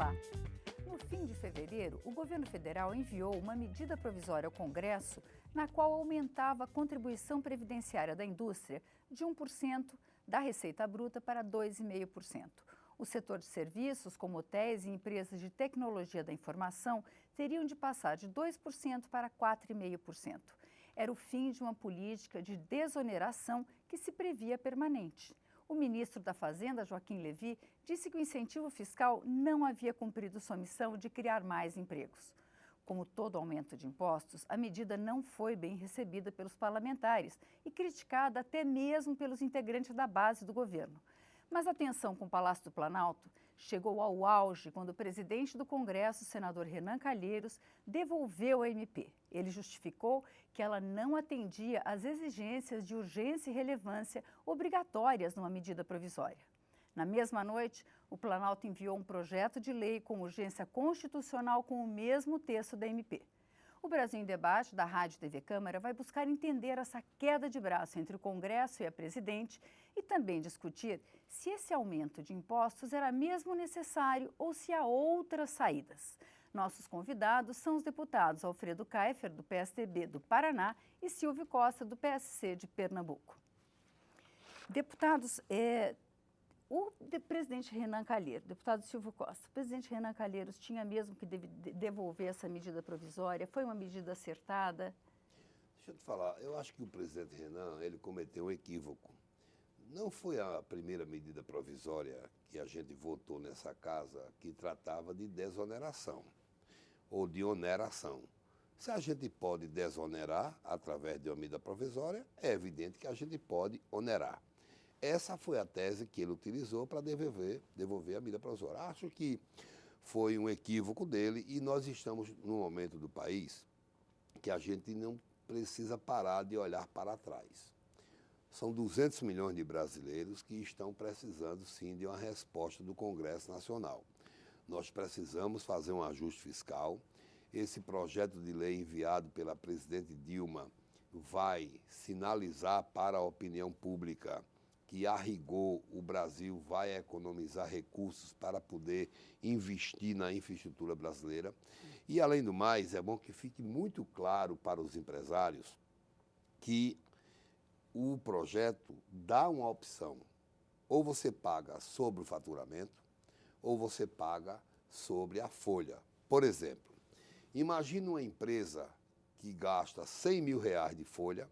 Olá! No fim de fevereiro, o governo federal enviou uma medida provisória ao Congresso na qual aumentava a contribuição previdenciária da indústria de 1% da receita bruta para 2,5%. O setor de serviços, como hotéis e empresas de tecnologia da informação, teriam de passar de 2% para 4,5%. Era o fim de uma política de desoneração que se previa permanente. O ministro da Fazenda, Joaquim Levy, disse que o incentivo fiscal não havia cumprido sua missão de criar mais empregos. Como todo aumento de impostos, a medida não foi bem recebida pelos parlamentares e criticada até mesmo pelos integrantes da base do governo. Mas a tensão com o Palácio do Planalto chegou ao auge quando o presidente do Congresso, o senador Renan Calheiros, devolveu a MP. Ele justificou que ela não atendia às exigências de urgência e relevância obrigatórias numa medida provisória. Na mesma noite, o Planalto enviou um projeto de lei com urgência constitucional com o mesmo texto da MP. O Brasil em Debate, da Rádio e TV Câmara, vai buscar entender essa queda de braço entre o Congresso e a presidente e também discutir se esse aumento de impostos era mesmo necessário ou se há outras saídas. Nossos convidados são os deputados Alfredo Kaifer, do PSDB do Paraná, e Silvio Costa, do PSC de Pernambuco. Deputados, o presidente Renan Calheiros, deputado Silvio Costa, o presidente Renan Calheiros tinha mesmo que devolver essa medida provisória? Foi uma medida acertada? Deixa eu te falar, eu acho que o presidente Renan, ele cometeu um equívoco. Não foi a primeira medida provisória que a gente votou nessa casa que tratava de desoneração ou de oneração. Se a gente pode desonerar através de uma medida provisória, é evidente que a gente pode onerar. Essa foi a tese que ele utilizou para devolver a medida provisória. Acho que foi um equívoco dele e nós estamos num momento do país que a gente não precisa parar de olhar para trás. São 200 milhões de brasileiros que estão precisando, sim, de uma resposta do Congresso Nacional. Nós precisamos fazer um ajuste fiscal. Esse projeto de lei enviado pela presidente Dilma vai sinalizar para a opinião pública que, a rigor, o Brasil vai economizar recursos para poder investir na infraestrutura brasileira. E, além do mais, é bom que fique muito claro para os empresários que o projeto dá uma opção. Ou você paga sobre o faturamento, ou você paga sobre a folha. Por exemplo, imagine uma empresa que gasta R$100 mil de folha,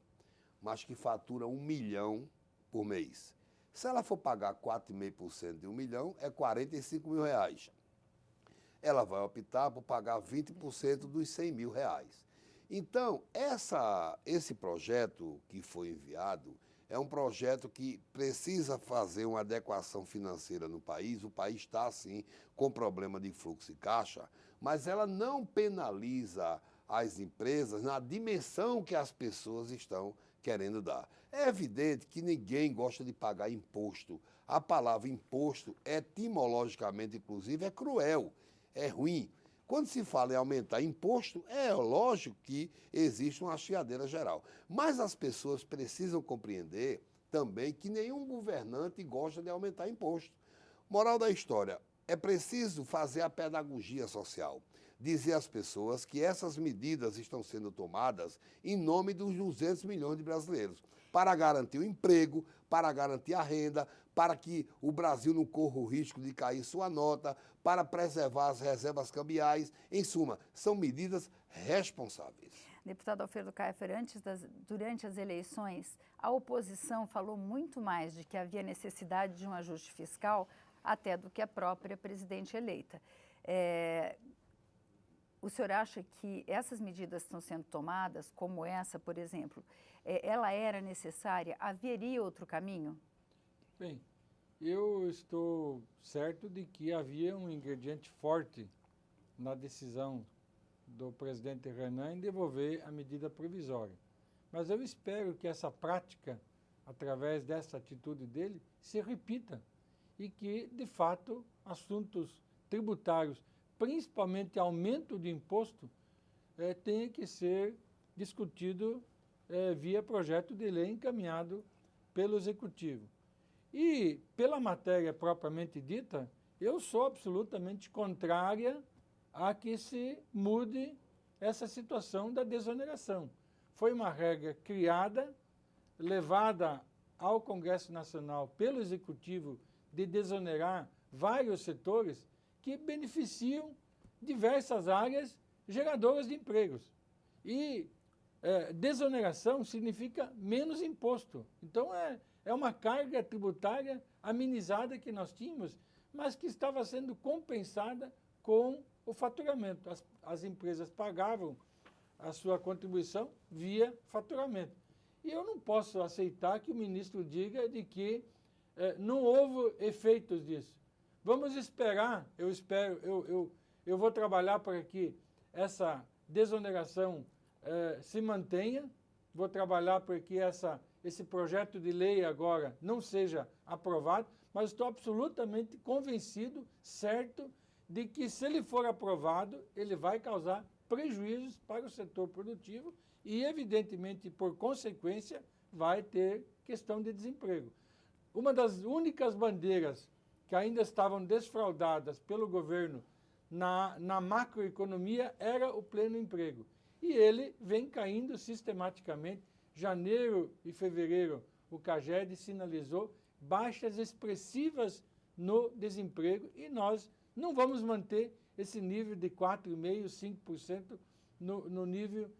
mas que fatura R$1 milhão por mês. Se ela for pagar 4,5% de R$1 milhão, é R$45 mil. Ela vai optar por pagar 20% dos R$100 mil. Então, esse projeto que foi enviado é um projeto que precisa fazer uma adequação financeira no país. O país está, sim, com problema de fluxo de caixa, mas ela não penaliza as empresas na dimensão que as pessoas estão querendo dar. É evidente que ninguém gosta de pagar imposto. A palavra imposto, etimologicamente, inclusive, é cruel, é ruim. Quando se fala em aumentar imposto, é lógico que existe uma chiadeira geral. Mas as pessoas precisam compreender também que nenhum governante gosta de aumentar imposto. Moral da história, é preciso fazer a pedagogia social, dizer às pessoas que essas medidas estão sendo tomadas em nome dos 200 milhões de brasileiros, para garantir o emprego, para garantir a renda, para que o Brasil não corra o risco de cair sua nota, para preservar as reservas cambiais. Em suma, são medidas responsáveis. Deputado Alfredo Kaifer, durante as eleições, a oposição falou muito mais de que havia necessidade de um ajuste fiscal até do que a própria presidente eleita. O senhor acha que essas medidas que estão sendo tomadas, como essa, por exemplo, ela era necessária? Haveria outro caminho? Bem, eu estou certo de que havia um ingrediente forte na decisão do presidente Renan em devolver a medida provisória. Mas eu espero que essa prática, através dessa atitude dele, se repita e que, de fato, assuntos tributários, principalmente aumento de imposto, tenha que ser discutido via projeto de lei encaminhado pelo Executivo. E, pela matéria propriamente dita, eu sou absolutamente contrária a que se mude essa situação da desoneração. Foi uma regra criada, levada ao Congresso Nacional pelo Executivo de desonerar vários setores que beneficiam diversas áreas geradoras de empregos. E desoneração significa menos imposto. Então, é uma carga tributária amenizada que nós tínhamos, mas que estava sendo compensada com o faturamento. As empresas pagavam a sua contribuição via faturamento. E eu não posso aceitar que o ministro diga de que não houve efeitos disso. Vamos esperar, eu vou trabalhar para que essa desoneração se mantenha, vou trabalhar para que esse projeto de lei agora não seja aprovado, mas estou absolutamente convencido, certo, de que se ele for aprovado, ele vai causar prejuízos para o setor produtivo e, evidentemente, por consequência, vai ter questão de desemprego. Uma das únicas bandeiras que ainda estavam desfraudadas pelo governo na macroeconomia era o pleno emprego. E ele vem caindo sistematicamente. Janeiro e fevereiro, o CAGED sinalizou baixas expressivas no desemprego e nós não vamos manter esse nível de 4,5%, 5% no nível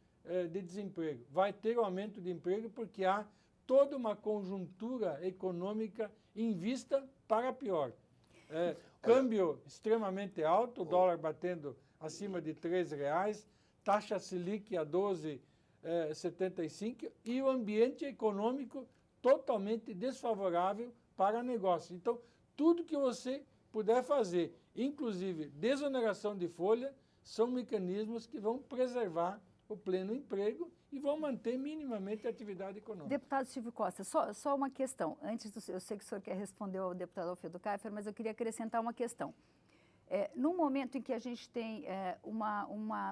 de desemprego. Vai ter o aumento de emprego porque há toda uma conjuntura econômica em vista para pior. Câmbio extremamente alto, o dólar batendo acima de R$3, taxa Selic a 12,75 e o ambiente econômico totalmente desfavorável para negócio. Então, tudo que você puder fazer, inclusive desoneração de folha, são mecanismos que vão preservar o pleno emprego e vão manter minimamente a atividade econômica. Deputado Silvio Costa, só uma questão. Eu sei que o senhor quer responder ao deputado Alfredo Kaifer, mas eu queria acrescentar uma questão. Num momento em que a gente tem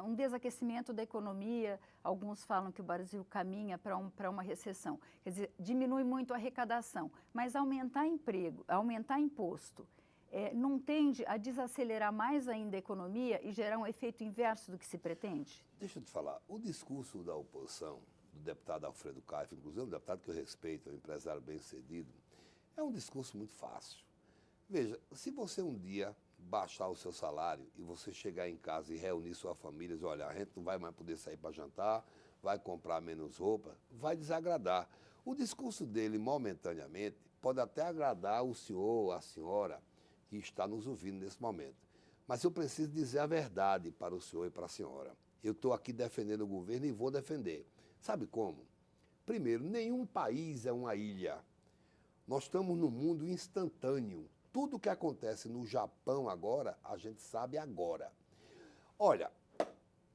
um desaquecimento da economia, alguns falam que o Brasil caminha para uma recessão, quer dizer, diminui muito a arrecadação, mas aumentar emprego, aumentar imposto, não tende a desacelerar mais ainda a economia e gerar um efeito inverso do que se pretende? Deixa eu te falar, o discurso da oposição, do deputado Alfredo Kaifer, inclusive um deputado que eu respeito, um empresário bem-sucedido, é um discurso muito fácil. Veja, se você um dia baixar o seu salário e você chegar em casa e reunir sua família e dizer, olha, a gente não vai mais poder sair para jantar, vai comprar menos roupa, vai desagradar. O discurso dele, momentaneamente, pode até agradar o senhor, a senhora, que está nos ouvindo nesse momento. Mas eu preciso dizer a verdade para o senhor e para a senhora. Eu estou aqui defendendo o governo e vou defender. Sabe como? Primeiro, nenhum país é uma ilha. Nós estamos num mundo instantâneo. Tudo que acontece no Japão agora, a gente sabe agora. Olha,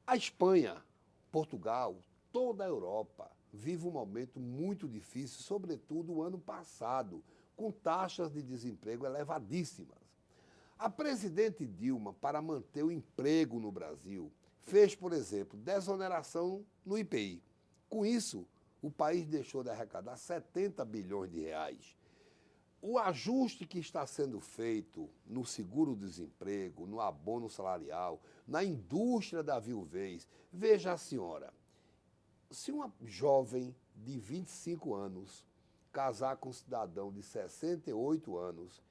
a Espanha, Portugal, toda a Europa vive um momento muito difícil, sobretudo o ano passado, com taxas de desemprego elevadíssimas. A presidente Dilma, para manter o emprego no Brasil, fez, por exemplo, desoneração no IPI. Com isso, o país deixou de arrecadar 70 bilhões de reais. O ajuste que está sendo feito no seguro-desemprego, no abono salarial, na indústria da viuvez, veja a senhora, se uma jovem de 25 anos casar com um cidadão de 68 anos,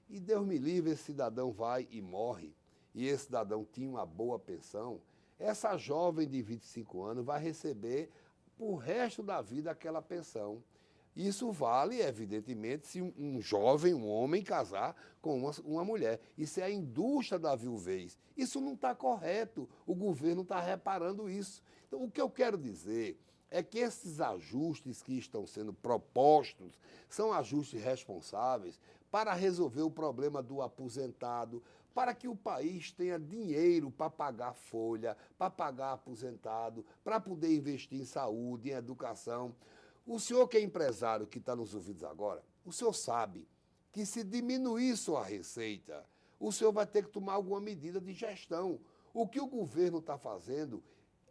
e Deus me livre, esse cidadão vai e morre, e esse cidadão tinha uma boa pensão, essa jovem de 25 anos vai receber por resto da vida aquela pensão. Isso vale, evidentemente, se um jovem, um homem, casar com uma mulher. Isso é a indústria da viuvez. Isso não está correto. O governo está reparando isso. Então, o que eu quero dizer é que esses ajustes que estão sendo propostos são ajustes responsáveis para resolver o problema do aposentado, para que o país tenha dinheiro para pagar folha, para pagar aposentado, para poder investir em saúde, em educação. O senhor que é empresário, que está nos ouvindo agora, o senhor sabe que se diminuir sua receita, o senhor vai ter que tomar alguma medida de gestão. O que o governo está fazendo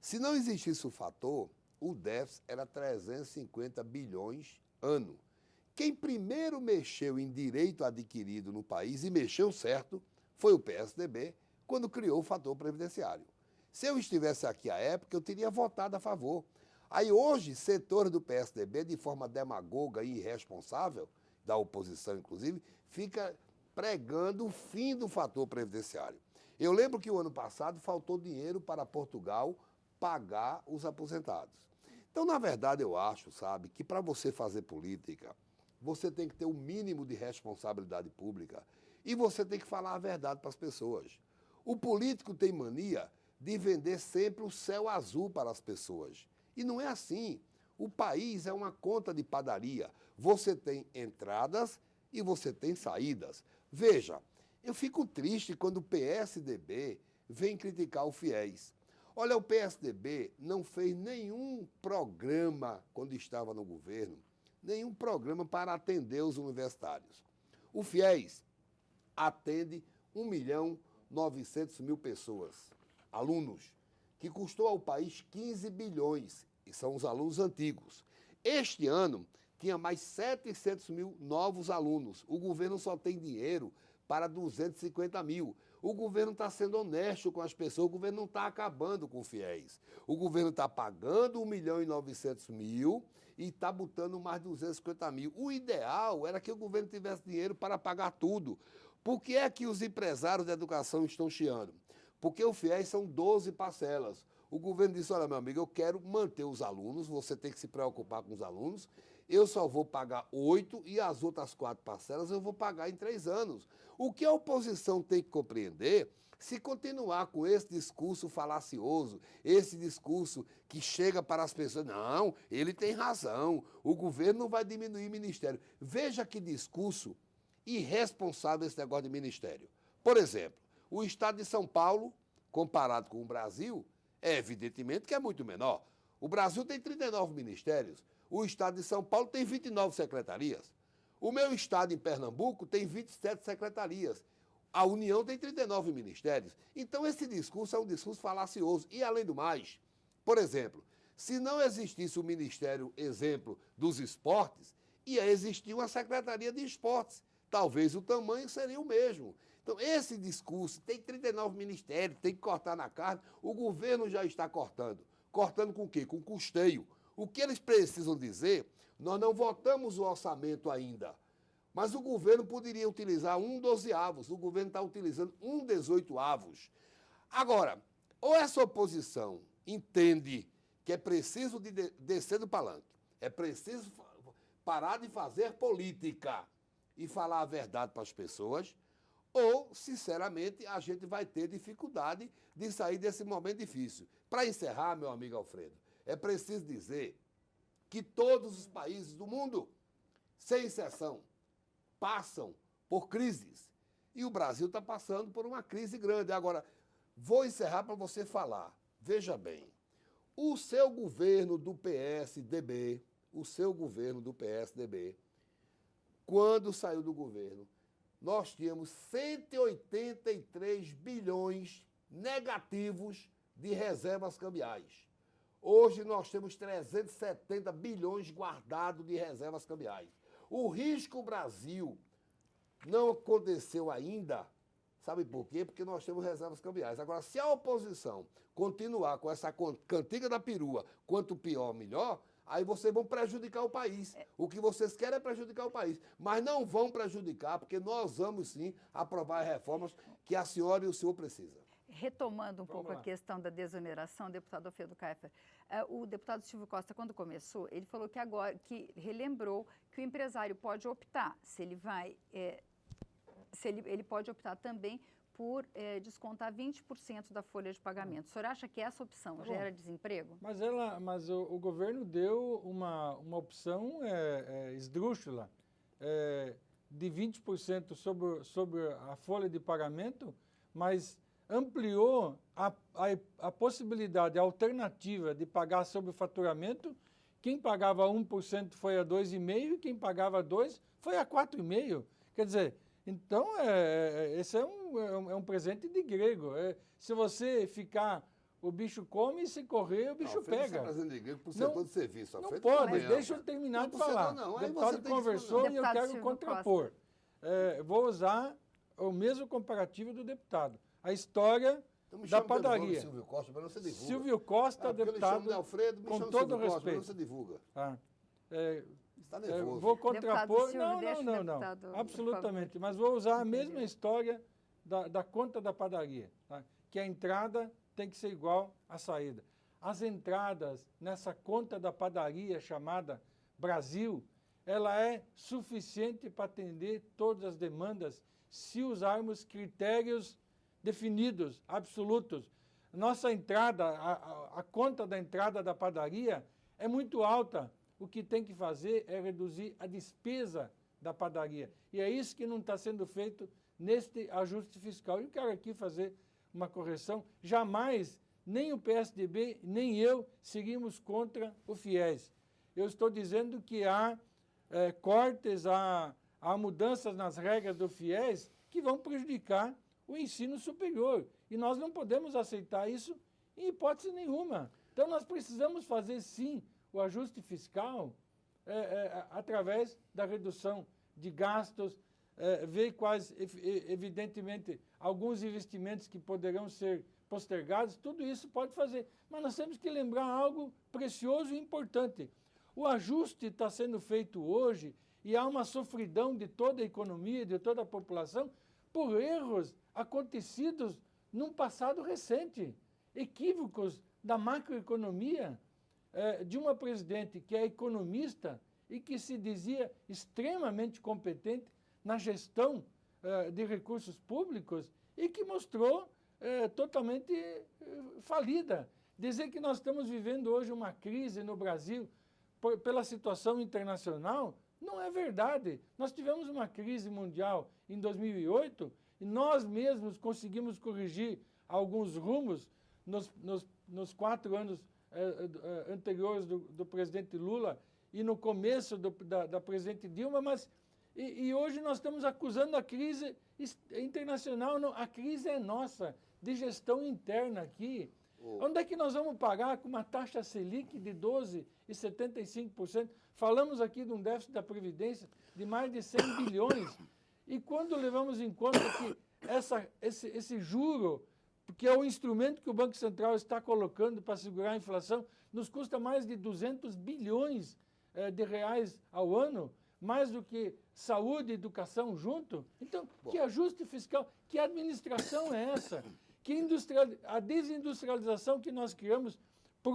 Se não existisse o fator, o déficit era 350 bilhões ano. Quem primeiro mexeu em direito adquirido no país, e mexeu certo, foi o PSDB, quando criou o fator previdenciário. Se eu estivesse aqui à época, eu teria votado a favor. Aí hoje, setores do PSDB, de forma demagoga e irresponsável, da oposição inclusive, fica pregando o fim do fator previdenciário. Eu lembro que o ano passado faltou dinheiro para Portugal pagar os aposentados. Então, na verdade, eu acho, sabe, que para você fazer política, você tem que ter o mínimo de responsabilidade pública e você tem que falar a verdade para as pessoas. O político tem mania de vender sempre o céu azul para as pessoas. E não é assim. O país é uma conta de padaria. Você tem entradas e você tem saídas. Veja, eu fico triste quando o PSDB vem criticar o FIES. Olha, o PSDB não fez nenhum programa, quando estava no governo, nenhum programa para atender os universitários. O FIES atende 1.900.000 pessoas, alunos, que custou ao país 15 bilhões, e são os alunos antigos. Este ano, tinha mais 700 mil novos alunos. O governo só tem dinheiro para 250 mil. O governo está sendo honesto com as pessoas, o governo não está acabando com o FIES. O governo está pagando 1.900.000 e está botando mais 250 mil. O ideal era que o governo tivesse dinheiro para pagar tudo. Por que é que os empresários da educação estão chiando? Porque o FIES são 12 parcelas. O governo disse, olha, meu amigo, eu quero manter os alunos, você tem que se preocupar com os alunos, eu só vou pagar 8 e as outras 4 parcelas eu vou pagar em 3 anos. O que a oposição tem que compreender, se continuar com esse discurso falacioso, esse discurso que chega para as pessoas, não, ele tem razão, o governo não vai diminuir o ministério. Veja que discurso irresponsável esse negócio de ministério. Por exemplo, o estado de São Paulo, comparado com o Brasil, evidentemente que é muito menor. O Brasil tem 39 ministérios, o estado de São Paulo tem 29 secretarias. O meu estado em Pernambuco tem 27 secretarias. A União tem 39 ministérios. Então esse discurso é um discurso falacioso. E além do mais, por exemplo, se não existisse o Ministério, exemplo, dos esportes, ia existir uma Secretaria de Esportes. Talvez o tamanho seria o mesmo. Então, esse discurso, tem 39 ministérios, tem que cortar na carne, o governo já está cortando. Cortando com o quê? Com custeio. O que eles precisam dizer, nós não votamos o orçamento ainda, mas o governo poderia utilizar 1/12, o governo está utilizando 1/18. Agora, ou essa oposição entende que é preciso descer do palanque, é preciso parar de fazer política e falar a verdade para as pessoas, ou, sinceramente, a gente vai ter dificuldade de sair desse momento difícil. Para encerrar, meu amigo Alfredo, é preciso dizer que todos os países do mundo, sem exceção, passam por crises. E o Brasil está passando por uma crise grande. Agora, vou encerrar para você falar. Veja bem, o seu governo do PSDB, quando saiu do governo, nós tínhamos 183 bilhões negativos de reservas cambiais. Hoje nós temos 370 bilhões guardados de reservas cambiais. O risco Brasil não aconteceu ainda, sabe por quê? Porque nós temos reservas cambiais. Agora, se a oposição continuar com essa cantiga da perua, quanto pior, melhor, aí vocês vão prejudicar o país. O que vocês querem é prejudicar o país. Mas não vão prejudicar, porque nós vamos sim aprovar as reformas que a senhora e o senhor precisam. Retomando um pouco a questão da desoneração, deputado Alfredo Kiefer, o deputado Silvio Costa, quando começou, ele falou que agora, que relembrou que o empresário pode optar, se ele vai, ele pode optar também por descontar 20% da folha de pagamento. O senhor acha que essa opção gera desemprego? Mas o governo deu uma opção esdrúxula, de 20% sobre a folha de pagamento, mas ampliou a possibilidade, a alternativa de pagar sobre o faturamento. Quem pagava 1% foi a 2,5% e quem pagava 2% foi a 4,5%. Quer dizer, então esse é um presente de grego. Se você ficar o bicho come e se correr, o bicho pega. Presidente da igreja por Não- setor de serviço. Não pode, deixa eu eu terminar de Não, por setor falar. não, O aí você deputado tem que conversou e eu Deputado quero Silvio contrapor. Vou usar o mesmo comparativo do deputado. A história Então, me da chama pelo nome padaria. Silvio Costa, mas não se divulga. Silvio Costa, porque eu lhe chamo deputado, de Alfredo, me com chama todo Silvio Costa, respeito. mas não se divulga. Tá? Está nervoso. Vou contrapor. Silvio, Não, deixa não, o não, não. deputado, por Absolutamente. Mas vou usar a mesma Entendeu? história da conta da padaria. Tá? Que a entrada tem que ser igual à saída. As entradas nessa conta da padaria chamada Brasil, ela é suficiente para atender todas as demandas se usarmos critérios definidos, absolutos. Nossa entrada, a conta da entrada da padaria é muito alta. O que tem que fazer é reduzir a despesa da padaria. E é isso que não está sendo feito neste ajuste fiscal. Eu quero aqui fazer uma correção. Jamais, nem o PSDB, nem eu, seguimos contra o FIES. Eu estou dizendo que há cortes, há mudanças nas regras do FIES que vão prejudicar o ensino superior. E nós não podemos aceitar isso em hipótese nenhuma. Então, nós precisamos fazer, sim, o ajuste fiscal através da redução de gastos, ver quais, evidentemente, alguns investimentos que poderão ser postergados, tudo isso pode fazer. Mas nós temos que lembrar algo precioso e importante. O ajuste está sendo feito hoje e há uma sofridão de toda a economia, de toda a população, por erros acontecidos num passado recente, equívocos da macroeconomia, de uma presidente que é economista e que se dizia extremamente competente na gestão de recursos públicos e que mostrou totalmente falida. Dizer que nós estamos vivendo hoje uma crise no Brasil pela situação internacional não é verdade. Nós tivemos uma crise mundial em 2008 e nós mesmos conseguimos corrigir alguns rumos nos 4 anos anteriores do presidente Lula e no começo da presidente Dilma, mas e hoje nós estamos acusando a crise internacional. Não, a crise é nossa, de gestão interna aqui. Onde é que nós vamos pagar com uma taxa Selic de 12,75%? Falamos aqui de um déficit da Previdência de mais de 100 bilhões. E quando levamos em conta que esse juro, que é o instrumento que o Banco Central está colocando para segurar a inflação, nos custa mais de 200 bilhões de reais ao ano, mais do que saúde e educação junto. Então, que ajuste fiscal, que administração é essa? A desindustrialização que nós criamos por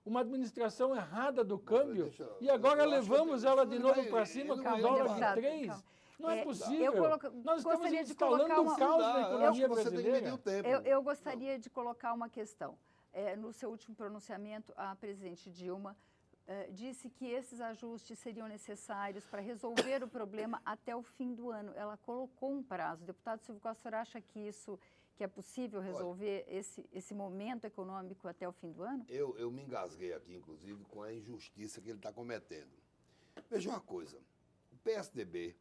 uma administração errada do câmbio, e agora levamos ela de novo para cima com o dólar de 3. Não é possível. Nós estamos instalando um caos na economia brasileira. Eu gostaria de colocar uma questão. No seu último pronunciamento, a presidente Dilma disse que esses ajustes seriam necessários para resolver o problema até o fim do ano. Ela colocou um prazo. O deputado Silvio Costa, o senhor acha que é possível resolver esse momento econômico até o fim do ano? Eu me engasguei aqui, inclusive, com a injustiça que ele está cometendo. Veja uma coisa, o PSDB,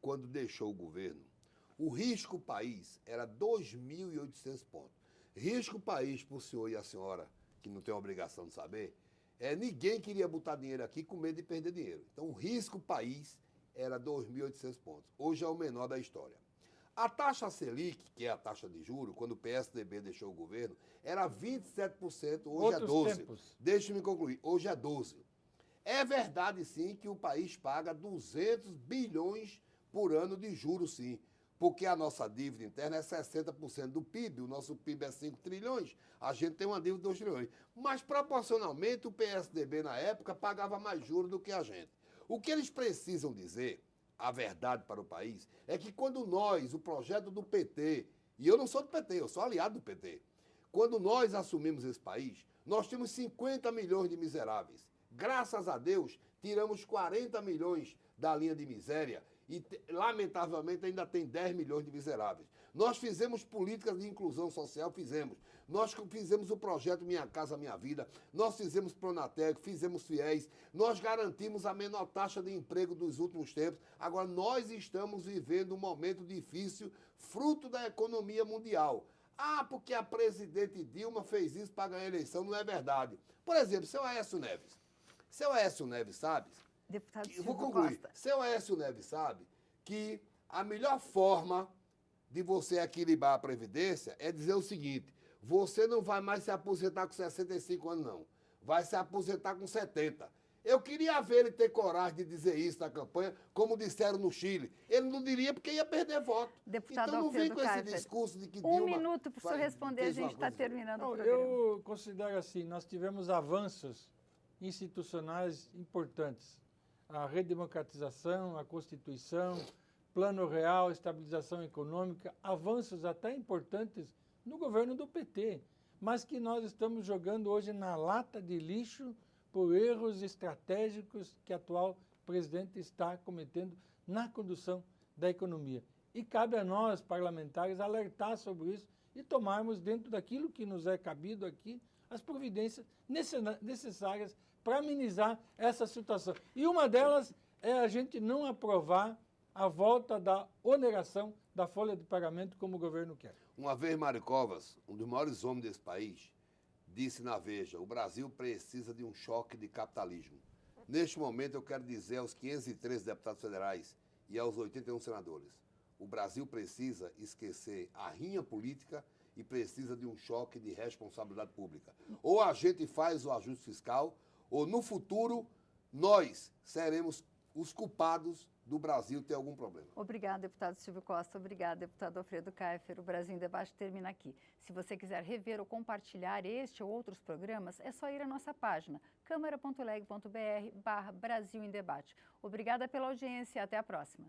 quando deixou o governo, o risco país era 2.800 pontos. Risco país para o senhor e a senhora, que não tem obrigação de saber, ninguém queria botar dinheiro aqui com medo de perder dinheiro. Então, o risco país era 2.800 pontos. Hoje é o menor da história. A taxa Selic, que é a taxa de juros, quando o PSDB deixou o governo, era 27%, hoje é 12%. Deixe-me concluir, hoje é 12%. É verdade, sim, que o país paga 200 bilhões por ano de juros, sim, porque a nossa dívida interna é 60% do PIB, o nosso PIB é 5 trilhões, a gente tem uma dívida de 2 trilhões. Mas, proporcionalmente, o PSDB, na época, pagava mais juros do que a gente. O que eles precisam dizer, a verdade para o país, é que quando nós, o projeto do PT, e eu não sou do PT, eu sou aliado do PT, quando nós assumimos esse país, nós tínhamos 50 milhões de miseráveis. Graças a Deus, tiramos 40 milhões da linha de miséria e, lamentavelmente, ainda tem 10 milhões de miseráveis. Nós fizemos políticas de inclusão social, fizemos. Nós fizemos o projeto Minha Casa Minha Vida, nós fizemos Pronatec, fizemos FIES, nós garantimos a menor taxa de emprego dos últimos tempos. Agora, nós estamos vivendo um momento difícil, fruto da economia mundial. Ah, porque a presidente Dilma fez isso para ganhar a eleição, não é verdade. Por exemplo, seu Aécio Neves. Seu Aécio Neves sabe... Deputado Vou Silvio concluir. Costa. Seu Aécio Neves sabe que a melhor forma de você equilibrar a Previdência é dizer o seguinte: você não vai mais se aposentar com 65 anos, não. Vai se aposentar com 70. Eu queria ver ele ter coragem de dizer isso na campanha, como disseram no Chile. Ele não diria porque ia perder voto. Deputado Então não vem Alfredo com esse Kaiser, discurso de que Um Dilma... minuto para o senhor responder, a fez uma gente está coisa- terminando o Não, programa. eu considero assim, nós tivemos avanços institucionais importantes. A redemocratização, a Constituição, Plano Real, estabilização econômica, avanços até importantes no governo do PT, mas que nós estamos jogando hoje na lata de lixo por erros estratégicos que o atual presidente está cometendo na condução da economia. E cabe a nós, parlamentares, alertar sobre isso e tomarmos, dentro daquilo que nos é cabido aqui, as providências necessárias para amenizar essa situação. E uma delas é a gente não aprovar a volta da oneração da folha de pagamento como o governo quer. Uma vez, Mário Covas, um dos maiores homens desse país, disse na Veja: o Brasil precisa de um choque de capitalismo. Neste momento, eu quero dizer aos 513 deputados federais e aos 81 senadores: o Brasil precisa esquecer a rinha política e precisa de um choque de responsabilidade pública. Ou a gente faz o ajuste fiscal, ou no futuro nós seremos os culpados do Brasil ter algum problema. Obrigada, deputado Silvio Costa. Obrigada, deputado Alfredo Kaifer. O Brasil em Debate termina aqui. Se você quiser rever ou compartilhar este ou outros programas, é só ir à nossa página câmara.leg.br/Brasil em Debate. Obrigada pela audiência e até a próxima.